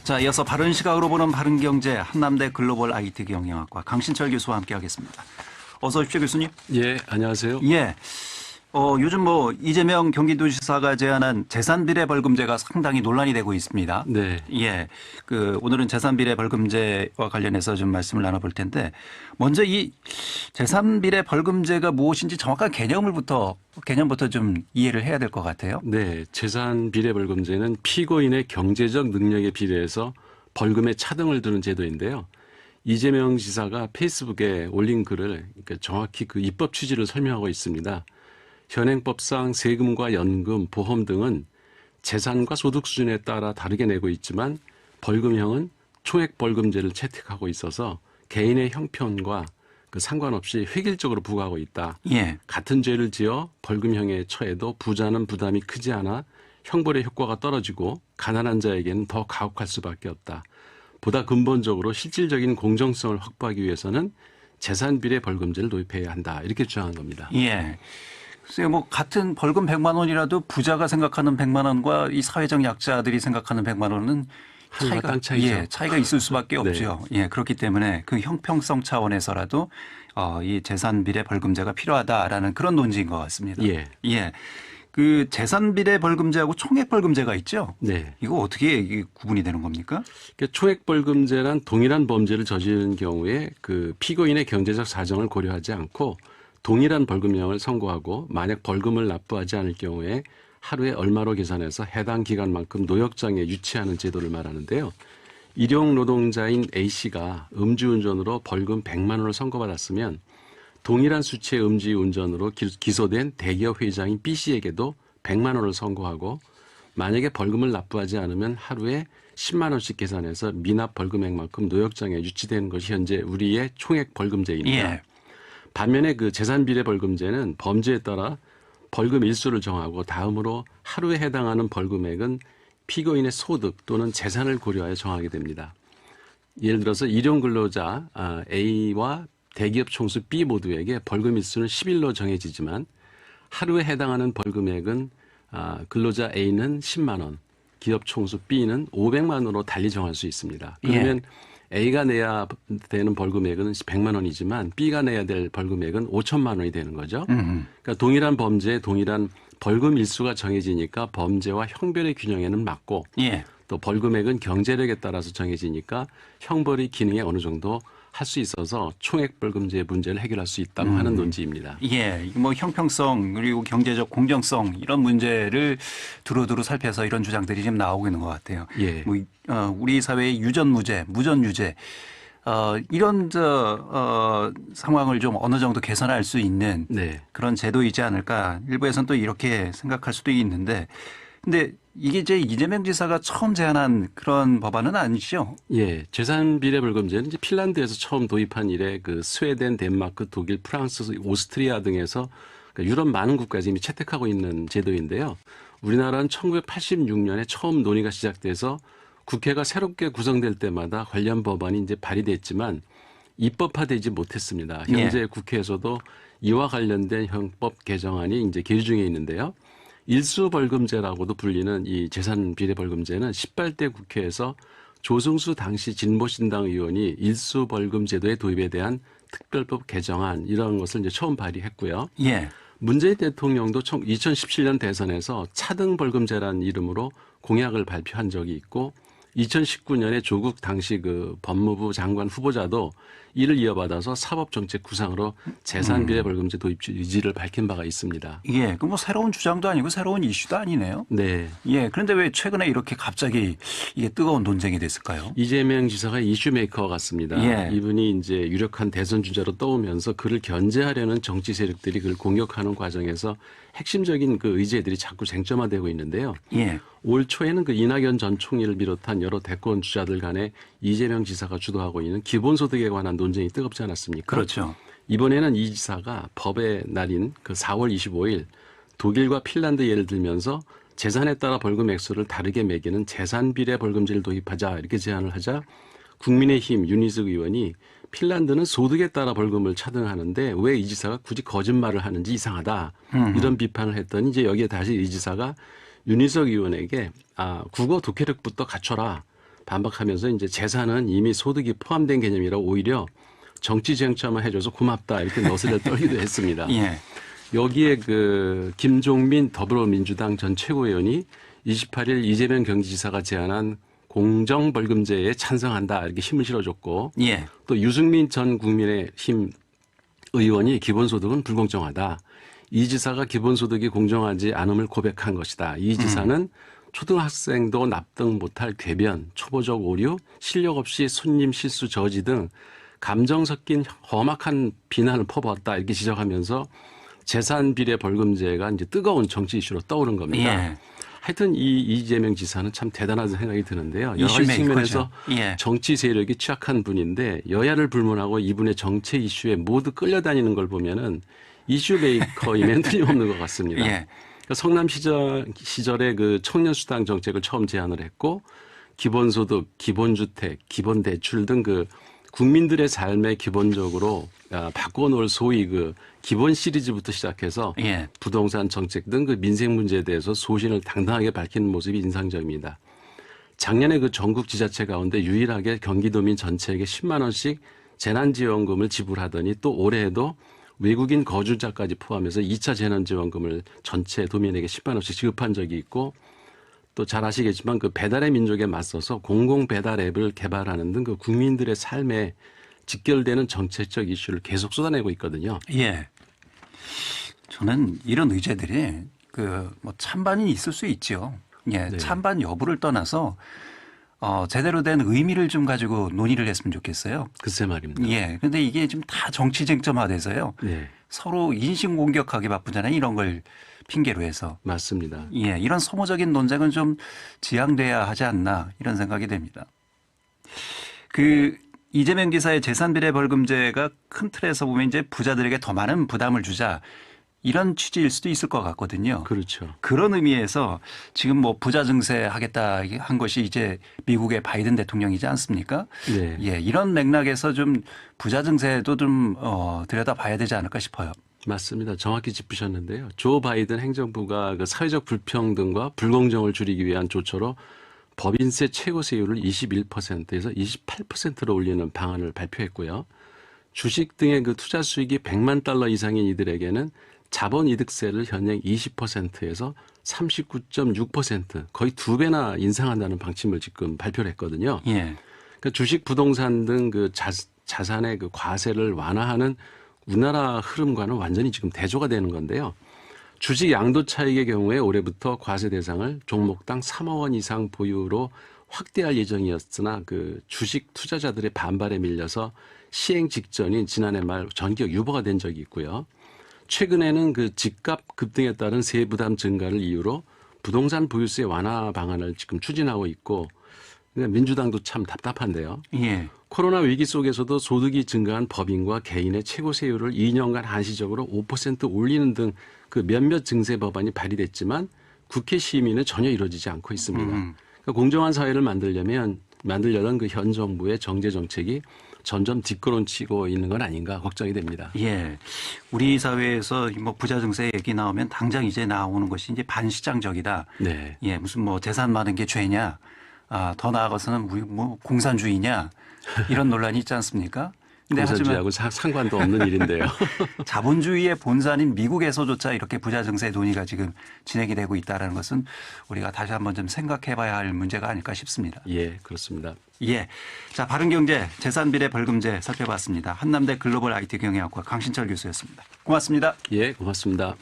자, 이어서 바른 시각으로 보는 바른 경제 한남대 글로벌 IT 경영학과 강신철 교수와 함께하겠습니다. 어서 오십시오, 교수님. 예, 안녕하세요. 예. 요즘 이재명 경기도지사가 제안한 재산비례 벌금제가 상당히 논란이 되고 있습니다. 네. 예. 오늘은 재산비례 벌금제와 관련해서 좀 말씀을 나눠볼 텐데 먼저 이 재산비례 벌금제가 무엇인지 정확한 개념부터 좀 이해를 해야 될 것 같아요. 네. 재산비례벌금제는 피고인의 경제적 능력에 비례해서 벌금에 차등을 두는 제도인데요. 이재명 지사가 페이스북에 올린 글을 그러니까 정확히 그 입법 취지를 설명하고 있습니다. 현행법상 세금과 연금, 보험 등은 재산과 소득 수준에 따라 다르게 내고 있지만 벌금형은 총액벌금제를 채택하고 있어서 개인의 형편과 그 상관없이 획일적으로 부과하고 있다. 예. 같은 죄를 지어 벌금형에 처해도 부자는 부담이 크지 않아 형벌의 효과가 떨어지고 가난한 자에게는 더 가혹할 수밖에 없다. 보다 근본적으로 실질적인 공정성을 확보하기 위해서는 재산비례 벌금제를 도입해야 한다. 이렇게 주장한 겁니다. 예. 글쎄요, 같은 벌금 100만 원이라도 부자가 생각하는 100만 원과 이 사회적 약자들이 생각하는 100만 원은 차이가 있을 수밖에 없죠. 예, 그렇기 때문에 그 형평성 차원에서라도 이 재산비례 벌금제가 필요하다라는 그런 논지인 것 같습니다. 예. 예. 그 재산비례 벌금제하고 총액벌금제가 있죠. 네. 이거 어떻게 이게 구분이 되는 겁니까? 그러니까 총액벌금제란 동일한 범죄를 저지른 경우에 그 피고인의 경제적 사정을 고려하지 않고 동일한 벌금형을 선고하고 만약 벌금을 납부하지 않을 경우에 하루에 얼마로 계산해서 해당 기간만큼 노역장에 유치하는 제도를 말하는데요. 일용 노동자인 A씨가 음주운전으로 벌금 100만 원을 선고받았으면 동일한 수치의 음주운전으로 기소된 대기업 회장인 B씨에게도 100만 원을 선고하고 만약에 벌금을 납부하지 않으면 하루에 10만 원씩 계산해서 미납 벌금액만큼 노역장에 유치되는 것이 현재 우리의 총액벌금제입니다. 예. 반면에 그 재산비례 벌금제는 범죄에 따라 벌금 일수를 정하고 다음으로 하루에 해당하는 벌금액은 피고인의 소득 또는 재산을 고려하여 정하게 됩니다. 예를 들어서 일용 근로자 A와 대기업 총수 B 모두에게 벌금 일수는 10일로 정해지지만 하루에 해당하는 벌금액은 근로자 A는 10만 원, 기업 총수 B는 500만 원으로 달리 정할 수 있습니다. 그러면 A가 내야 되는 벌금액은 100만 원이지만 B가 내야 될 벌금액은 5천만 원이 되는 거죠. 그러니까 동일한 범죄에 동일한 벌금 일수가 정해지니까 범죄와 형벌의 균형에는 맞고 또 벌금액은 경제력에 따라서 정해지니까 형벌의 기능에 어느 정도 할 수 있어서 총액벌금제의 문제를 해결할 수 있다고 하는 논지입니다. 예, 형평성 그리고 경제적 공정성 이런 문제를 두루두루 살펴서 이런 주장들이 지금 나오고 있는 것 같아요. 예. 우리 사회의 유전무죄, 무전유죄 이런 상황을 좀 어느 정도 개선할 수 있는 그런 제도이지 않을까. 일부에서는 또 이렇게 생각할 수도 있는데, 근데 이게 이제 이재명 지사가 처음 제안한 그런 법안은 아니죠? 예, 재산비례벌금제는 이제 핀란드에서 처음 도입한 이래 그 스웨덴, 덴마크, 독일, 프랑스, 오스트리아 등에서 그러니까 유럽 많은 국가에서 이미 채택하고 있는 제도인데요. 우리나라는 1986년에 처음 논의가 시작돼서 국회가 새롭게 구성될 때마다 관련 법안이 이제 발의됐지만 입법화되지 못했습니다. 현재 국회에서도 이와 관련된 형법 개정안이 이제 계류 중에 있는데요. 일수벌금제라고도 불리는 이 재산비례벌금제는 18대 국회에서 조승수 당시 진보신당 의원이 일수벌금제도의 도입에 대한 특별법 개정안 이런 것을 이제 처음 발의했고요. 문재인 대통령도 2017년 대선에서 차등벌금제라는 이름으로 공약을 발표한 적이 있고 2019년에 조국 당시 그 법무부 장관 후보자도 이를 이어받아서 사법정책 구상으로 재산비례벌금제 도입 의지를 밝힌 바가 있습니다. 예, 그 새로운 주장도 아니고 새로운 이슈도 아니네요. 네. 예, 그런데 왜 최근에 이렇게 갑자기 이게 뜨거운 논쟁이 됐을까요? 이재명 지사가 이슈메이커 같습니다. 이분이 이제 유력한 대선 주자로 떠오면서 그를 견제하려는 정치 세력들이 그를 공격하는 과정에서 핵심적인 그 의제들이 자꾸 쟁점화되고 있는데요. 올 초에는 그 이낙연 전 총리를 비롯한 여러 대권 주자들 간에 이재명 지사가 주도하고 있는 기본소득에 관한 논쟁이 뜨겁지 않았습니까? 그렇죠. 이번에는 이 지사가 법의 날인 그 4월 25일 독일과 핀란드 예를 들면서 재산에 따라 벌금 액수를 다르게 매기는 재산비례 벌금제를 도입하자 이렇게 제안을 하자 국민의힘 윤희숙 의원이 핀란드는 소득에 따라 벌금을 차등하는데 왜 이 지사가 굳이 거짓말을 하는지 이상하다. 이런 비판을 했더니 이제 여기에 다시 이 지사가 윤희석 의원에게 국어 독해력부터 갖춰라. 반박하면서 이제 재산은 이미 소득이 포함된 개념이라 오히려 정치 쟁점만 해줘서 고맙다 이렇게 너스레 떨기도 했습니다. 예. 여기에 그 김종민 더불어민주당 전 최고위원이 28일 이재명 경기지사가 제안한 공정벌금제에 찬성한다 이렇게 힘을 실어줬고 예. 또 유승민 전 국민의힘 의원이 기본소득은 불공정하다. 이 지사가 기본소득이 공정하지 않음을 고백한 것이다. 이 지사는 초등학생도 납득 못할 궤변, 초보적 오류, 실력 없이 손님 실수 저지 등 감정 섞인 험악한 비난을 퍼부었다 이렇게 지적하면서 재산 비례 벌금제가 이제 뜨거운 정치 이슈로 떠오른 겁니다. 예. 하여튼 이 이재명 지사는 참 대단하다는 생각이 드는데요. 여러 가지 이슈메이커죠. 측면에서 예. 정치 세력이 취약한 분인데 여야를 불문하고 이분의 정치 이슈에 모두 끌려다니는 걸 보면은 이슈메이커이면 틀림없는 것 같습니다. 예. 그러니까 성남 시절에 그 청년수당 정책을 처음 제안을 했고 기본소득, 기본주택, 기본대출 등 그 국민들의 삶에 기본적으로 바꿔 놓을 소위 그 기본 시리즈부터 시작해서 예. 부동산 정책 등 그 민생 문제에 대해서 소신을 당당하게 밝히는 모습이 인상적입니다. 작년에 그 전국 지자체 가운데 유일하게 경기도민 전체에게 10만 원씩 재난지원금을 지불하더니 또 올해에도 외국인 거주자까지 포함해서 2차 재난지원금을 전체 도민에게 10만 원씩 지급한 적이 있고 또 잘 아시겠지만 그 배달의 민족에 맞서서 공공 배달 앱을 개발하는 등 그 국민들의 삶에 직결되는 정책적 이슈를 계속 쏟아내고 있거든요. 예. 저는 이런 의제들이 그 뭐 찬반이 있을 수 있죠. 예. 네. 찬반 여부를 떠나서 제대로 된 의미를 좀 가지고 논의를 했으면 좋겠어요. 글쎄 말입니다. 예. 근데 이게 지금 다 정치 쟁점화돼서요. 네, 서로 인신 공격하기 바쁘잖아요. 이런 걸 핑계로 해서. 맞습니다. 예. 이런 소모적인 논쟁은 좀 지양돼야 하지 않나 이런 생각이 됩니다. 그 이재명 기사의 재산비례 벌금제가 큰 틀에서 보면 이제 부자들에게 더 많은 부담을 주자 이런 취지일 수도 있을 것 같거든요. 그렇죠. 그런 의미에서 지금 뭐 부자 증세 하겠다 한 것이 이제 미국의 바이든 대통령이지 않습니까? 네. 예, 이런 맥락에서 좀 부자 증세도 좀 들여다봐야 되지 않을까 싶어요. 맞습니다. 정확히 짚으셨는데요. 조 바이든 행정부가 그 사회적 불평등과 불공정을 줄이기 위한 조처로 법인세 최고세율을 21%에서 28%로 올리는 방안을 발표했고요. 주식 등의 그 투자 수익이 100만 달러 이상인 이들에게는 자본이득세를 현행 20%에서 39.6% 거의 2배나 인상한다는 방침을 지금 발표를 했거든요. 예. 그러니까 주식, 부동산 등 그 자산의 그 과세를 완화하는 우리나라 흐름과는 완전히 지금 대조가 되는 건데요. 주식 양도 차익의 경우에 올해부터 과세 대상을 종목당 3억 원 이상 보유로 확대할 예정이었으나 그 주식 투자자들의 반발에 밀려서 시행 직전인 지난해 말 전격 유보가 된 적이 있고요. 최근에는 그 집값 급등에 따른 세부 부담 증가를 이유로 부동산 보유세 완화 방안을 지금 추진하고 있고 그러니까 민주당도 참 답답한데요. 예. 코로나 위기 속에서도 소득이 증가한 법인과 개인의 최고세율을 2년간 한시적으로 5% 올리는 등 그 몇몇 증세 법안이 발의됐지만 국회 심의는 전혀 이루어지지 않고 있습니다. 그러니까 공정한 사회를 만들려던 그 현 정부의 정제 정책이 점점 뒷걸음치고 있는 건 아닌가 걱정이 됩니다. 예. 우리 사회에서 뭐 부자 증세 얘기 나오면 당장 이제 나오는 것이 이제 반시장적이다. 네. 예. 무슨 뭐 재산 많은 게 죄냐. 더 나아가서는 우리 뭐 공산주의냐. 이런 논란이 있지 않습니까? 근데 하지만 공산주의하고 상관도 없는 일인데요. 자본주의의 본산인 미국에서조차 이렇게 부자 증세 논의가 지금 진행이 되고 있다는 것은 우리가 다시 한번 좀 생각해 봐야 할 문제가 아닐까 싶습니다. 예, 그렇습니다. 예. 자, 바른경제 재산비례 벌금제 살펴봤습니다. 한남대 글로벌 IT 경영학과 강신철 교수였습니다. 고맙습니다. 예, 고맙습니다.